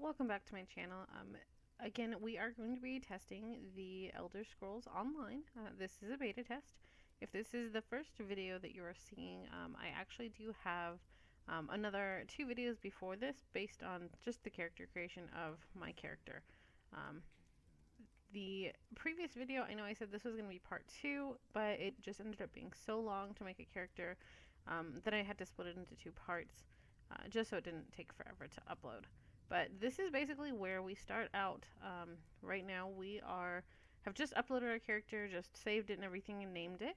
welcome back to my channel. Again, we are going to be testing the Elder Scrolls Online. This is a beta test. If this is the first video that you are seeing, I actually do have another 2 videos before this based on just the character creation of my character. The previous video, I know I said this was going to be part 2, but it just ended up being so long to make a character that I had to split it into 2 parts, just so it didn't take forever to upload. But this is basically where we start out. Right now we have just uploaded our character, just saved it and everything and named it.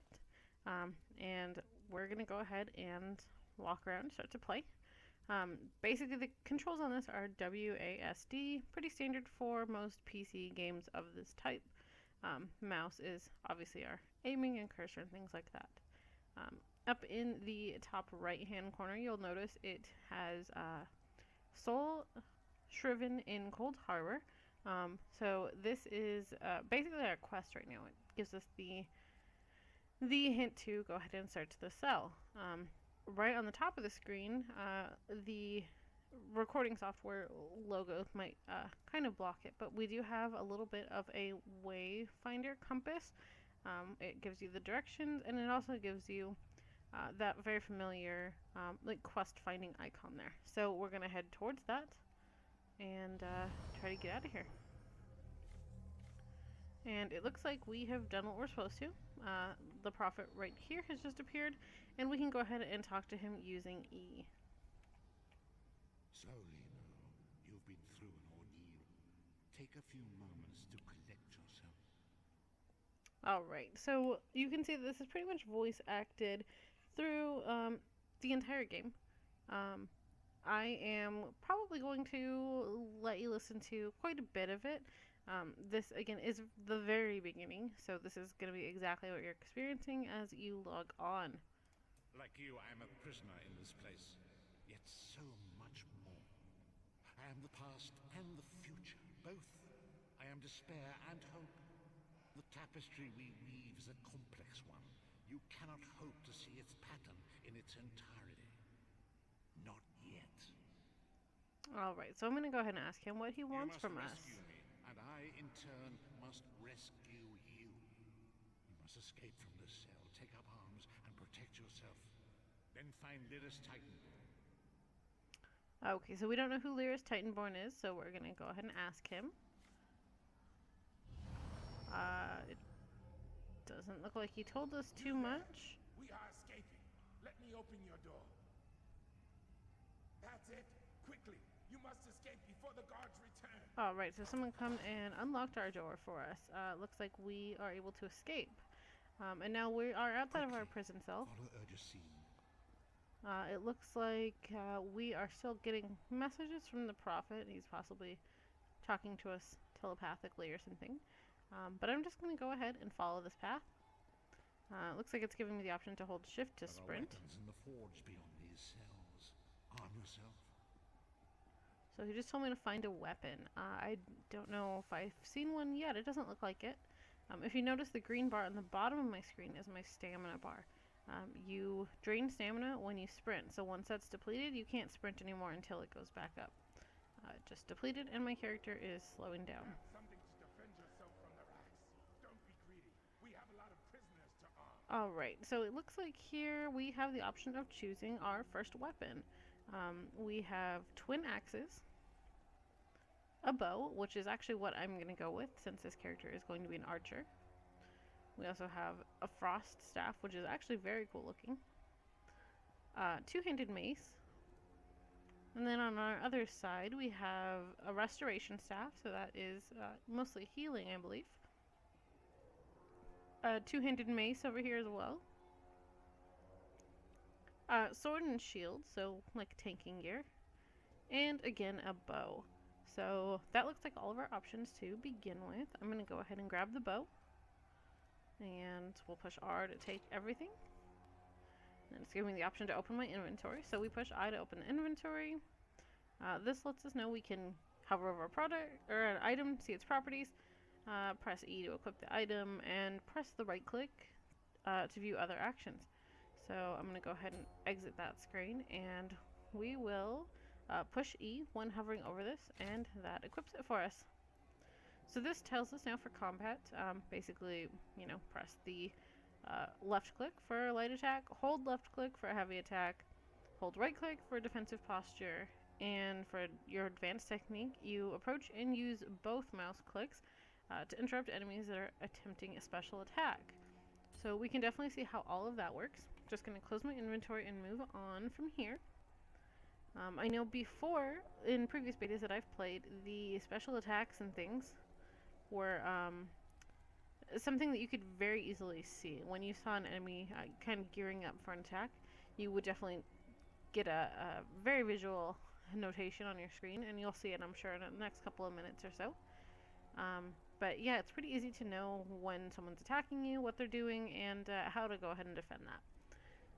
And we're going to go ahead and walk around and start to play. Basically the controls on this are WASD, pretty standard for most PC games of this type. Mouse is obviously our aiming and cursor and things like that. Up in the top right hand corner you'll notice it has Soul Shriven in Coldharbor. So this is basically our quest right now. It gives us the hint to go ahead and search the cell. Right on the top of the screen, the recording software logo might kind of block it, but we do have a little bit of a wayfinder compass. It gives you the directions, and it also gives you that very familiar like quest finding icon there. So we're gonna head towards that and try to get out of here. And it looks like we have done what we're supposed to. The prophet right here has just appeared, and we can go ahead and talk to him using E. So, Lino, you've been through an ordeal. Take a few moments to collect yourself. Alright, so you can see that this is pretty much voice acted through the entire game. I am probably going to let you listen to quite a bit of it. This, again, is the very beginning, so this is going to be exactly what you're experiencing as you log on. Like you, I am a prisoner in this place, yet so much more. I am the past and the future, both. I am despair and hope. The tapestry we weave is a complex one. You cannot hope to see its pattern in its entirety. Not yet. Alright, so I'm going to go ahead and ask him what he wants from us. You must rescue me, and I, in turn, must rescue you. You must escape from this cell, take up arms, and protect yourself. Then find Lyris Titanborn. Okay, so we don't know who Lyris Titanborn is, so we're going to go ahead and ask him. It doesn't look like he told us too much. We are escaping. Let me open your door. That's it. Quickly. You must escape before the guards return. Alright, so someone come and unlocked our door for us. Looks like we are able to escape. And now we are outside of our prison cell. Follow Urgesine. It looks like we are still getting messages from the prophet. He's possibly talking to us telepathically or something. But I'm just going to go ahead and follow this path. Looks like it's giving me the option to hold shift to sprint. There are weapons in the forge beyond these cells. Arm yourself. So he just told me to find a weapon. I don't know if I've seen one yet. It doesn't look like it. If you notice, the green bar on the bottom of my screen is my stamina bar. You drain stamina when you sprint. So once that's depleted, you can't sprint anymore until it goes back up. Just depleted, and my character is slowing down. Something to defend yourself from the rats. Don't be greedy. We have a lot of prisoners to arm. Alright, so it looks like here we have the option of choosing our first weapon. We have twin axes, a bow, which is actually what I'm going to go with since this character is going to be an archer. We also have a frost staff, which is actually very cool looking. Two-handed mace. And then on our other side we have a restoration staff, so that is mostly healing, I believe. A two-handed mace over here as well. Sword and shield, so like tanking gear. And again, a bow. So that looks like all of our options to begin with. I'm going to go ahead and grab the bow. And we'll push R to take everything. And it's giving me the option to open my inventory. So we push I to open the inventory. This lets us know we can hover over a product or an item, see its properties. Press E to equip the item, and press the right click to view other actions. So I'm going to go ahead and exit that screen, and we will push E when hovering over this, and that equips it for us. So this tells us now for combat, basically, you know, press the left click for light attack, hold left click for a heavy attack, hold right click for defensive posture, and for your advanced technique, you approach and use both mouse clicks to interrupt enemies that are attempting a special attack. So we can definitely see how all of that works. Just going to close my inventory and move on from here. I know before, in previous betas that I've played, the special attacks and things were something that you could very easily see. When you saw an enemy kind of gearing up for an attack, you would definitely get a very visual notation on your screen, and you'll see it, I'm sure, in the next couple of minutes or so. But yeah, it's pretty easy to know when someone's attacking you, what they're doing, and how to go ahead and defend that.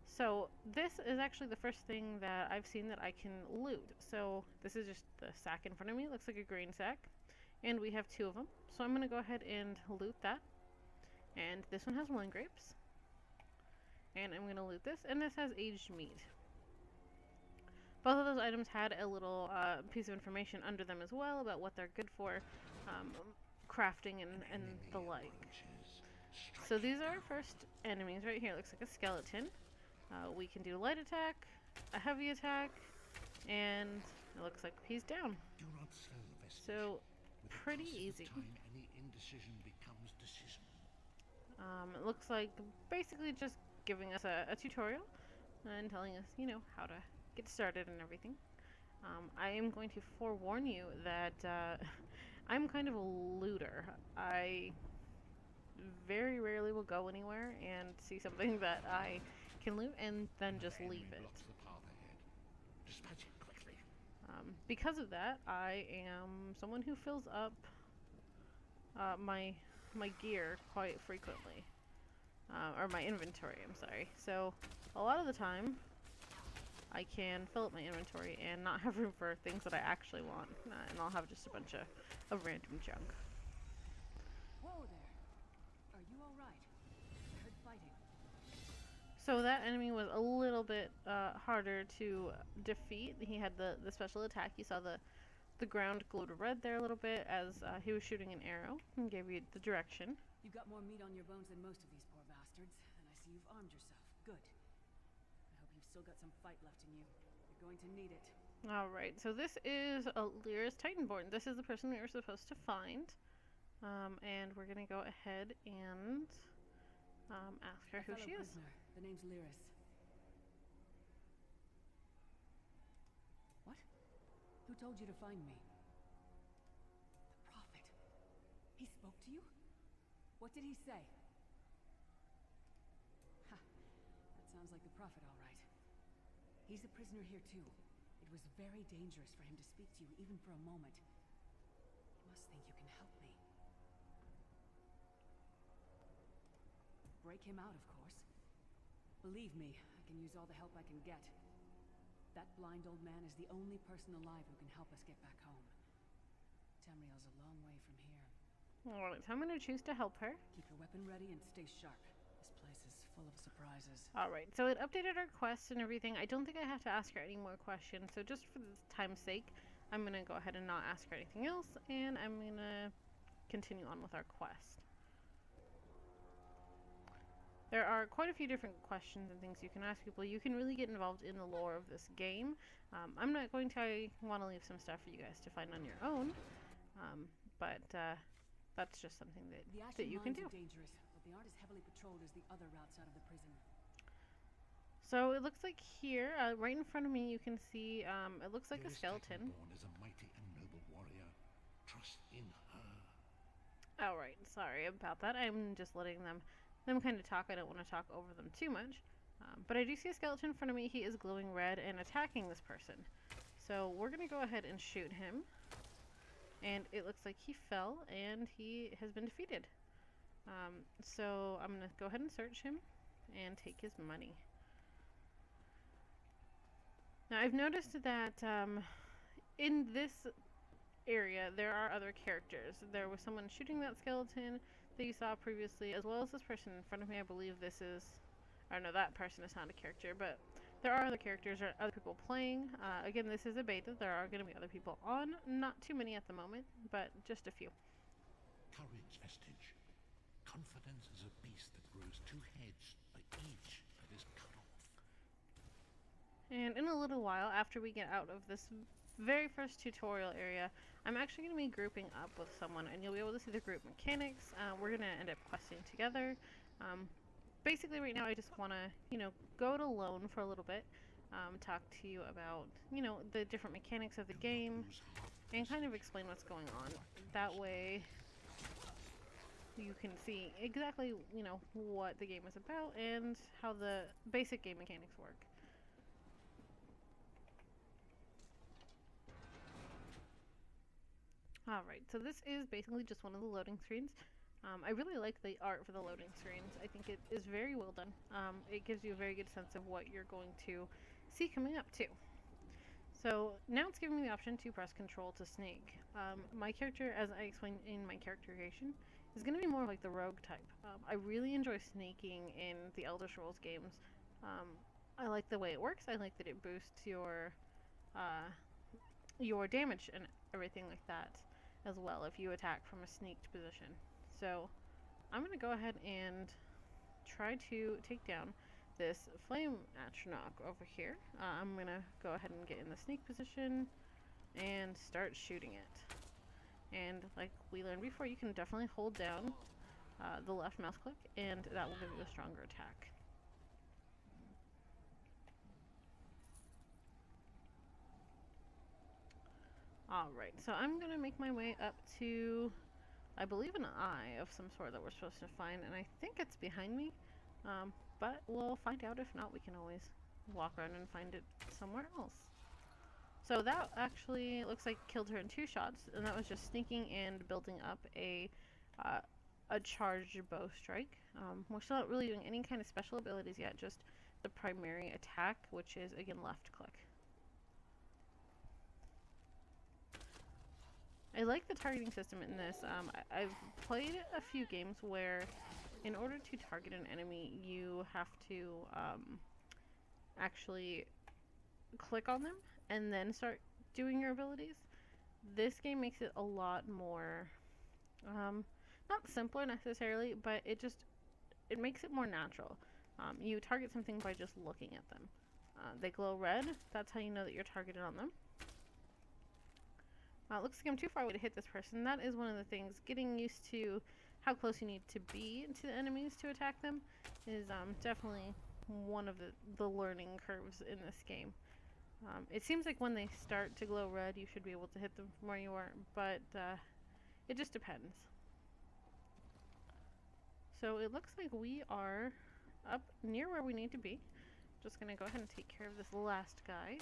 So this is actually the first thing that I've seen that I can loot. So this is just the sack in front of me. It looks like a grain sack. And we have 2 of them. So I'm going to go ahead and loot that. And this one has 1 grapes. And I'm going to loot this. And this has aged meat. Both of those items had a little piece of information under them as well about what they're good for, crafting and the like. So these are our first enemies right here. It looks like a skeleton. We can do light attack, a heavy attack, and it looks like he's down. So pretty easy. It looks like basically just giving us a tutorial and telling us, you know, how to get started and everything. I am going to forewarn you that I'm kind of a looter. I very rarely will go anywhere and see something that I can loot and then just leave it. Because of that, I am someone who fills up my gear quite frequently, or my inventory, I'm sorry. So a lot of the time I can fill up my inventory and not have room for things that I actually want, and I'll have just a bunch of random junk. Whoa there! Are you all right? I heard fighting. So that enemy was a little bit harder to defeat. He had the special attack. You saw the ground glowed red there a little bit as he was shooting an arrow and gave you the direction. You've got more meat on your bones than most of these poor bastards, and I see you've armed yourself. Good. I hope you've still got some fight left in you. You're going to need it. Alright, so this is Lyra's Titanborn. This is the person we were supposed to find. And we're going to go ahead and ask her who she is. Prisoner. The name's Lyris. What? Who told you to find me? The Prophet. He spoke to you? What did he say? Ha. That sounds like the Prophet, all right. He's a prisoner here, too. It was very dangerous for him to speak to you, even for a moment. You must think you can help me. Break him out, of course. Believe me, I can use all the help I can get. That blind old man is the only person alive who can help us get back home. Tamriel's a long way from here. Alright, so I'm going to choose to help her. Keep your weapon ready and stay sharp. This place is full of surprises. Alright, so it updated our quests and everything. I don't think I have to ask her any more questions, so just for time's sake, I'm going to go ahead and not ask her anything else, and I'm going to continue on with our quest. There are quite a few different questions and things you can ask people. You can really get involved in the lore of this game. I'm not going to. I want to leave some stuff for you guys to find on your own, but that's just something that you can do. The dangerous, but they aren't as heavily patrolled as the other routes out of the prison. So it looks like here, right in front of me, you can see. It looks like a skeleton. Is a mighty and noble warrior. Trust in her. All right, sorry about that. I'm just letting them kind of talk. I don't want to talk over them too much. But I do see a skeleton in front of me. He is glowing red and attacking this person. So we're going to go ahead and shoot him. And it looks like he fell and he has been defeated. So I'm going to go ahead and search him and take his money. Now I've noticed that in this area there are other characters. There was someone shooting that skeleton that you saw previously, as well as this person in front of me. I believe this is, or no, that person is not a character, but There are other characters or other people playing. Again, this is a beta. There are going to be other people on. Not too many at the moment, but just a few. Courage vestige. Confidence is a beast that grows two heads by each that is cut off. And in a little while, after we get out of this very first tutorial area, I'm actually going to be grouping up with someone, and you'll be able to see the group mechanics. We're going to end up questing together. Basically, right now, I just want to, go it alone for a little bit, talk to you about, the different mechanics of the game, and kind of explain what's going on. That way, you can see exactly, what the game is about and how the basic game mechanics work. Alright, so this is basically just one of the loading screens. I really like the art for the loading screens. I think it is very well done. It gives you a very good sense of what you're going to see coming up too. So now it's giving me the option to press Control to snake. My character, as I explained in my character creation, is going to be more like the rogue type. I really enjoy snaking in the Elder Scrolls games. I like the way it works. I like that it boosts your damage and everything like that as well if you attack from a sneaked position. So I'm going to go ahead and try to take down this flame atronach over here. I'm going to go ahead and get in the sneak position and start shooting it. And like we learned before, you can definitely hold down the left mouse click, and that will give you a stronger attack. Alright, so I'm going to make my way up to, I believe, an eye of some sort that we're supposed to find, and I think it's behind me, but we'll find out. If not, we can always walk around and find it somewhere else. So that actually looks like killed her in 2 shots, and that was just sneaking and building up a charged bow strike. We're still not really doing any kind of special abilities yet, just the primary attack, which is, again, left click. I like the targeting system in this. I've played a few games where in order to target an enemy, you have to actually click on them and then start doing your abilities. This game makes it a lot more, not simpler necessarily, but it makes it more natural. You target something by just looking at them. They glow red. That's how you know that you're targeted on them. It looks like I'm too far away to hit this person. That is one of the things. Getting used to how close you need to be to the enemies to attack them is definitely one of the learning curves in this game. It seems like when they start to glow red, you should be able to hit them from where you are, but it just depends. So it looks like we are up near where we need to be. Just going to go ahead and take care of this last guy.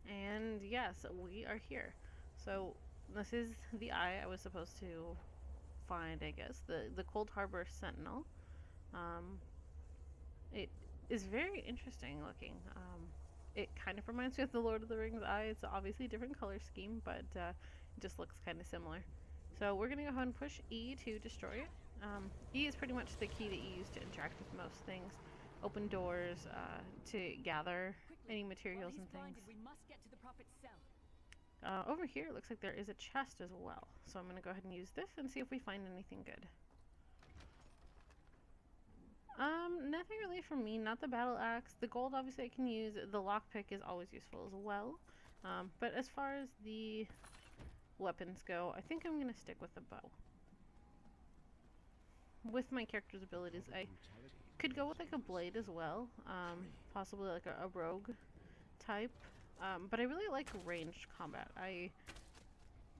And yes, we are here. So this is the eye I was supposed to find, I guess. The Coldharbor Sentinel. It is very interesting looking. It kind of reminds me of the Lord of the Rings eye. It's obviously a different color scheme, but it just looks kind of similar. So we're going to go ahead and push E to destroy it. E is pretty much the key that you use to interact with most things. Open doors, to gather any materials and things. We must get to the prophet's cell. Over here, it looks like there is a chest as well. So I'm going to go ahead and use this and see if we find anything good. Nothing really for me. Not the battle axe. The gold, obviously, I can use. The lockpick is always useful as well. But as far as the weapons go, I think I'm going to stick with the bow. With my character's abilities, I could go with like a blade as well, possibly like a rogue type, but I really like ranged combat. I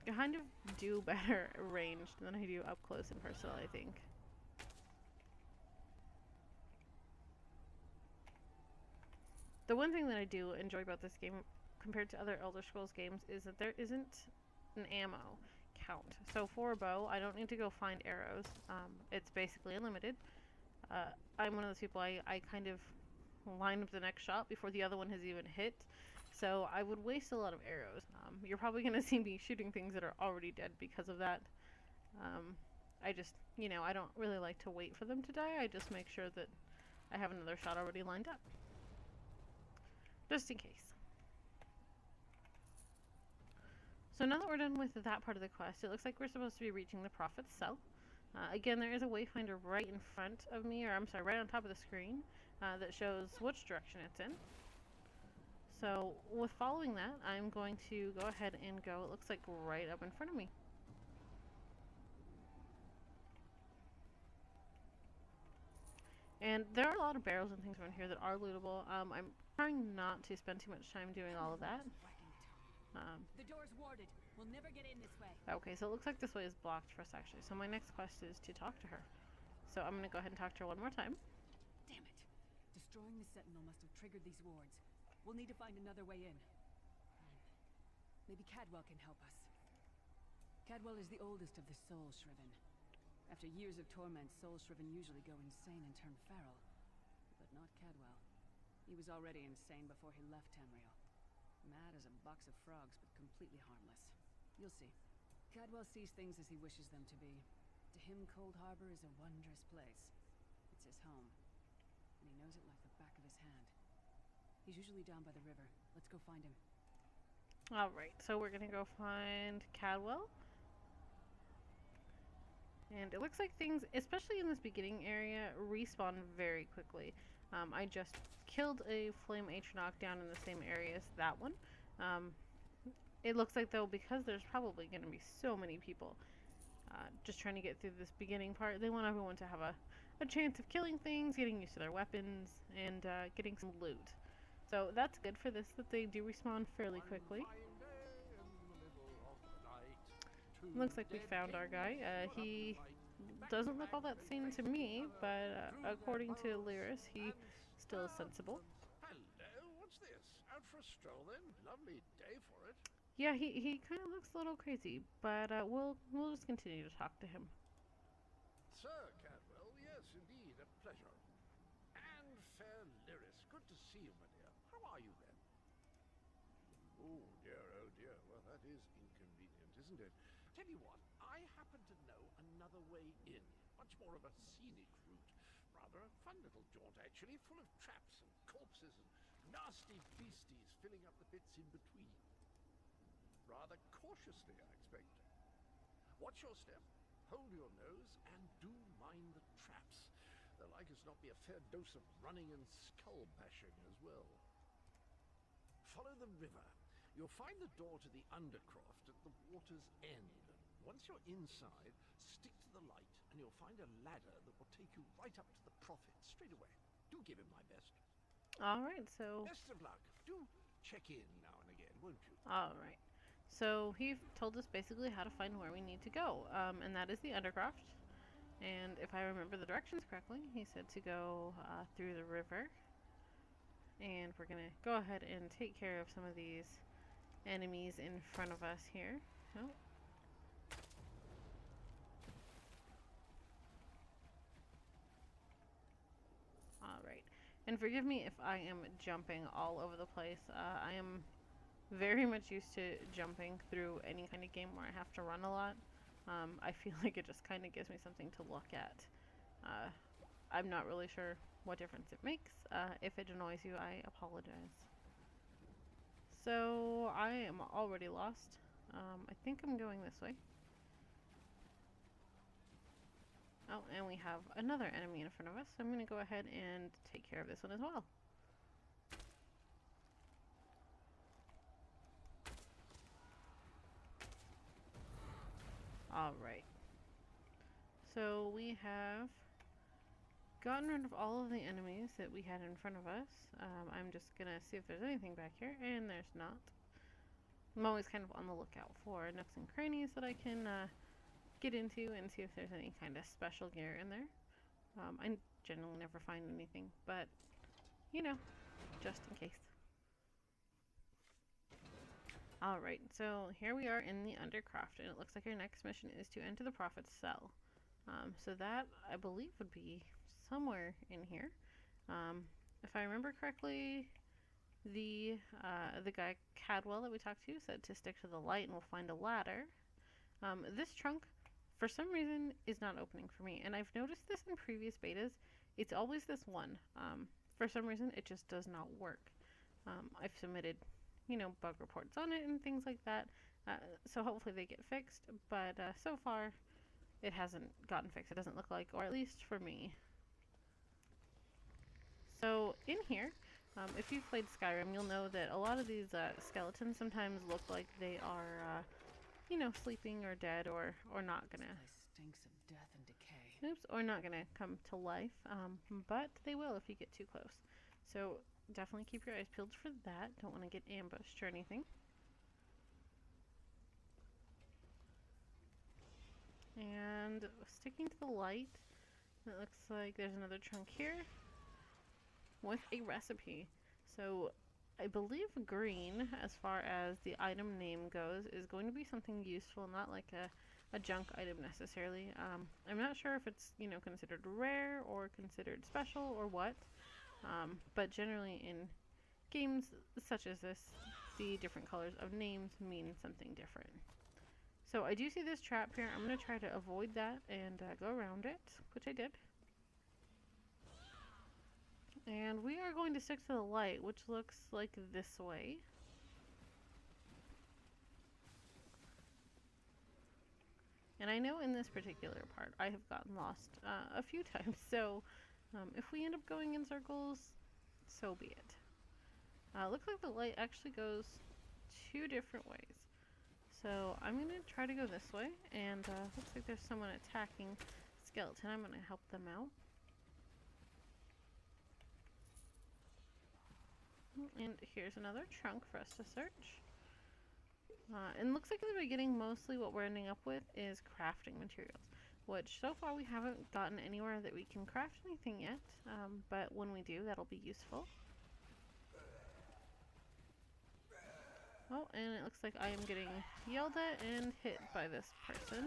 kind of do better ranged than I do up close and personal, I think. The one thing that I do enjoy about this game compared to other Elder Scrolls games is that there isn't an ammo count. So for a bow, I don't need to go find arrows. It's basically unlimited. I'm one of those people, I kind of line up the next shot before the other one has even hit. So I would waste a lot of arrows. You're probably going to see me shooting things that are already dead because of that. I just, you know, I don't really like to wait for them to die. I just make sure that I have another shot already lined up. Just in case. So now that we're done with that part of the quest, it looks like we're supposed to be reaching the Prophet's cell. Again, there is a wayfinder right in front of me, or I'm sorry, right on top of the screen, that shows which direction it's in. So with following that, I'm going to go ahead and go, it looks like right up in front of me. And there are a lot of barrels and things around here that are lootable. I'm trying not to spend too much time doing all of that. The door's warded. We'll never get in this way. Okay, so it looks like this way is blocked for us, actually. So my next quest is to talk to her. So I'm going to go ahead and talk to her one more time. Damn it. Destroying the Sentinel must have triggered these wards. We'll need to find another way in. Maybe Cadwell can help us. Cadwell is the oldest of the Soul Shriven. After years of torment, Soul Shriven usually go insane and turn feral. But not Cadwell. He was already insane before he left Tamriel. Mad as a box of frogs, but completely harmless. You'll see. Cadwell sees things as he wishes them to be. To him, Coldharbor is a wondrous place. It's his home. And he knows it like the back of his hand. He's usually down by the river. Let's go find him. Alright, so we're gonna go find Cadwell. And it looks like things, especially in this beginning area, respawn very quickly. I just killed a flame Atronach down in the same area as that one. It looks like, though, because there's probably going to be so many people just trying to get through this beginning part, they want everyone to have a chance of killing things, getting used to their weapons, and getting some loot. So that's good for this, that they do respawn fairly quickly. Looks like we found our guy. He doesn't look all that sane to me, but according to Lyris, he still is sensible. Hello, what's this? Out for a stroll then? Lovely day for it. Yeah, he kind of looks a little crazy, but we'll just continue to talk to him. Sir Cadwell, yes, indeed, a pleasure. And fair Lyris, good to see you, my dear. How are you then? Oh dear, well that is inconvenient, isn't it? Tell you what, I happen to know another way in. Much more of a scenic route. Rather a fun little jaunt, actually, full of traps and corpses and nasty beasties filling up the bits in between. Rather cautiously, I expect. Watch your step, hold your nose, and do mind the traps. There'll like as not be a fair dose of running and skull bashing as well. Follow the river. You'll find the door to the Undercroft at the water's end. Once you're inside, stick to the light, and you'll find a ladder that will take you right up to the Prophet straight away. Do give him my best. Alright, so... Best of luck. Do check in now and again, won't you? Alright. So he told us basically how to find where we need to go, and that is the Undercroft. And if I remember the directions correctly, he said to go through the river. And we're going to go ahead and take care of some of these enemies in front of us here. Oh. Alright. And forgive me if I am jumping all over the place. I am very much used to jumping through any kind of game where I have to run a lot. I feel like it just kind of gives me something to look at. I'm not really sure what difference it makes. If it annoys you, I apologize. So, I am already lost. I think I'm going this way. Oh, and we have another enemy in front of us. So I'm going to go ahead and take care of this one as well. Alright. So we have gotten rid of all of the enemies that we had in front of us. I'm just going to see if there's anything back here, and there's not. I'm always kind of on the lookout for nooks and crannies that I can get into and see if there's any kind of special gear in there. I generally never find anything, but, you know, just in case. Alright, so here we are in the Undercroft, and it looks like our next mission is to enter the Prophet's cell. So that, I believe, would be somewhere in here. If I remember correctly, the guy Cadwell that we talked to said to stick to the light and we'll find a ladder. This trunk for some reason, is not opening for me. And I've noticed this in previous betas. It's always this one. For some reason, it just does not work. I've submitted, bug reports on it and things like that. So hopefully they get fixed. But so far, it hasn't gotten fixed. It doesn't look like, or at least for me. So in here, if you've played Skyrim, you'll know that a lot of these skeletons sometimes look like they are, sleeping or dead or not gonna. This place stinks of death and decay. Oops, or not gonna come to life. But they will if you get too close. So definitely keep your eyes peeled for that. Don't want to get ambushed or anything. And sticking to the light, it looks like there's another trunk here with a recipe. So I believe green, as far as the item name goes, is going to be something useful, not like a junk item necessarily. I'm not sure if it's, considered rare or considered special or what. But generally in games such as this, the different colors of names mean something different. So I do see this trap here. I'm going to try to avoid that and go around it, which I did. And we are going to stick to the light, which looks like this way. And I know in this particular part, I have gotten lost a few times. So if we end up going in circles, so be it. Looks like the light actually goes 2 different ways. So I'm going to try to go this way. And looks like there's someone attacking skeleton. I'm going to help them out. And here's another trunk for us to search. And looks like in the beginning, mostly what we're ending up with is crafting materials, which so far we haven't gotten anywhere that we can craft anything yet, but when we do, that'll be useful. Oh, and it looks like I am getting yelled at and hit by this person.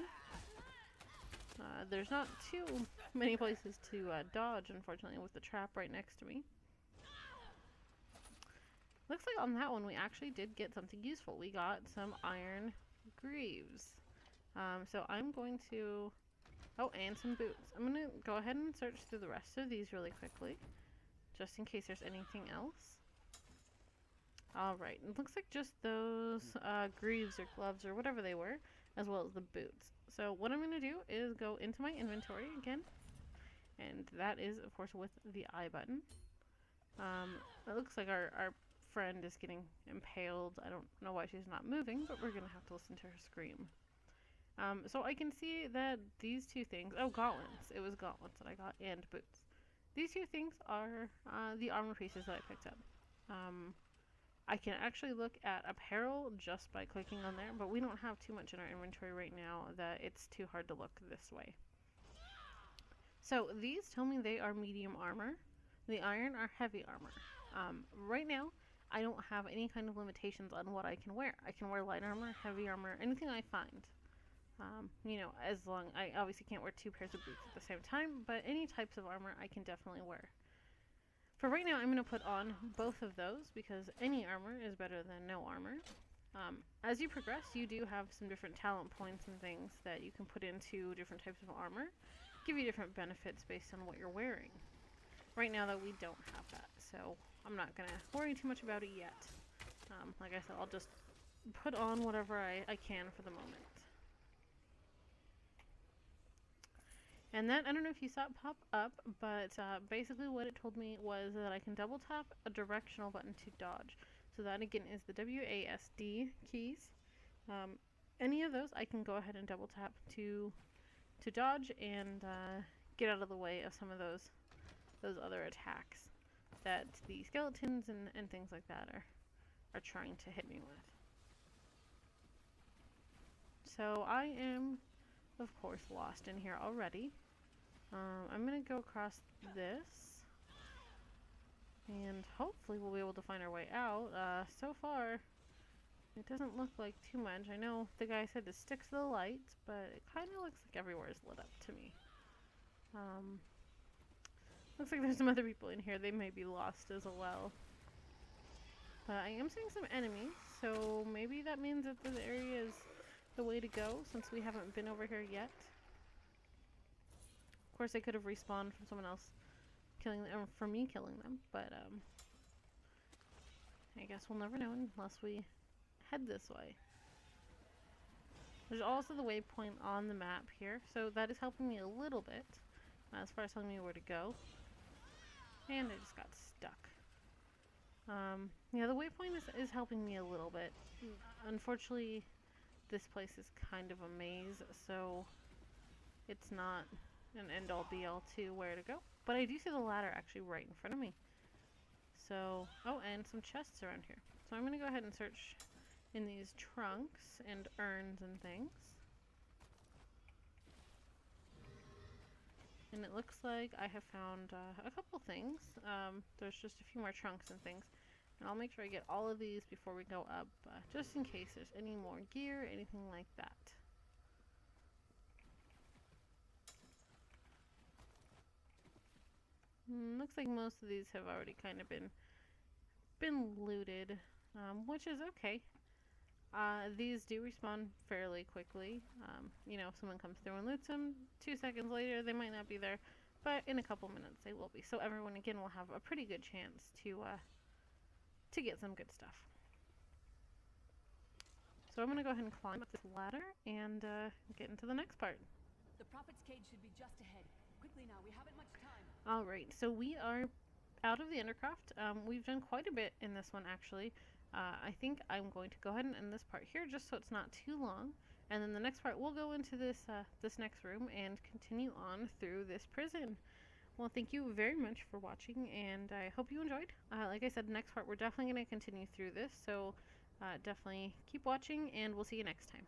There's not too many places to dodge, unfortunately, with the trap right next to me. Looks like on that one we actually did get something useful. We got some iron greaves. So I'm going to... Oh, and some boots. I'm going to go ahead and search through the rest of these really quickly, just in case there's anything else. Alright, it looks like just those greaves or gloves or whatever they were, as well as the boots. So what I'm going to do is go into my inventory again, and that is, of course, with the I button. It looks like our friend is getting impaled. I don't know why she's not moving, but we're gonna have to listen to her scream. So I can see that these 2 things, gauntlets. It was gauntlets that I got, and boots. These 2 things are the armor pieces that I picked up. I can actually look at apparel just by clicking on there, but we don't have too much in our inventory right now that it's too hard to look this way. So these tell me they are medium armor. The iron are heavy armor. Right now, I don't have any kind of limitations on what I can wear. I can wear light armor, heavy armor, anything I find. As long... I obviously can't wear 2 pairs of boots at the same time, but any types of armor I can definitely wear. For right now, I'm going to put on both of those, because any armor is better than no armor. As you progress, you do have some different talent points and things that you can put into different types of armor. Give you different benefits based on what you're wearing. Right now, though, we don't have that, so I'm not going to worry too much about it yet. Like I said, I'll just put on whatever I can for the moment. And then, I don't know if you saw it pop up, but basically what it told me was that I can double tap a directional button to dodge. So that, again, is the WASD keys. Any of those I can go ahead and double tap to dodge and get out of the way of some of those other attacks that the skeletons and things like that are trying to hit me with. So I am, of course, lost in here already. I'm going to go across this, and hopefully we'll be able to find our way out. So far, it doesn't look like too much. I know the guy said to stick to the lights, but it kind of looks like everywhere is lit up to me. Looks like there's some other people in here. They may be lost as well. But I am seeing some enemies, so maybe that means that this area is the way to go, since we haven't been over here yet. course, they could have respawned from someone else killing them, or from me killing them, but I guess we'll never know unless we head this way. There's also the waypoint on the map here, so that is helping me a little bit as far as telling me where to go. And I just got stuck. Yeah, the waypoint is helping me a little bit. Unfortunately, this place is kind of a maze, so it's not an end-all be-all to where to go. But I do see the ladder actually right in front of me. So, oh, and some chests around here. So I'm going to go ahead and search in these trunks and urns and things. And it looks like I have found a couple things. There's just a few more trunks and things. And I'll make sure I get all of these before we go up, just in case there's any more gear, anything like that. Looks like most of these have already kind of been looted, which is okay. These do respawn fairly quickly. You know, if someone comes through and loots them, 2 seconds later they might not be there, but in a couple minutes they will be. So everyone again will have a pretty good chance to get some good stuff. So I'm gonna go ahead and climb up this ladder and get into the next part. The Prophet's cage should be just ahead. Quickly now, we haven't much time. Alright, so we are out of the Undercroft. We've done quite a bit in this one actually. I think I'm going to go ahead and end this part here just so it's not too long. And then the next part we'll go into this next room and continue on through this prison. Well, thank you very much for watching, and I hope you enjoyed. Like I said, next part we're definitely going to continue through this, so definitely keep watching, and we'll see you next time.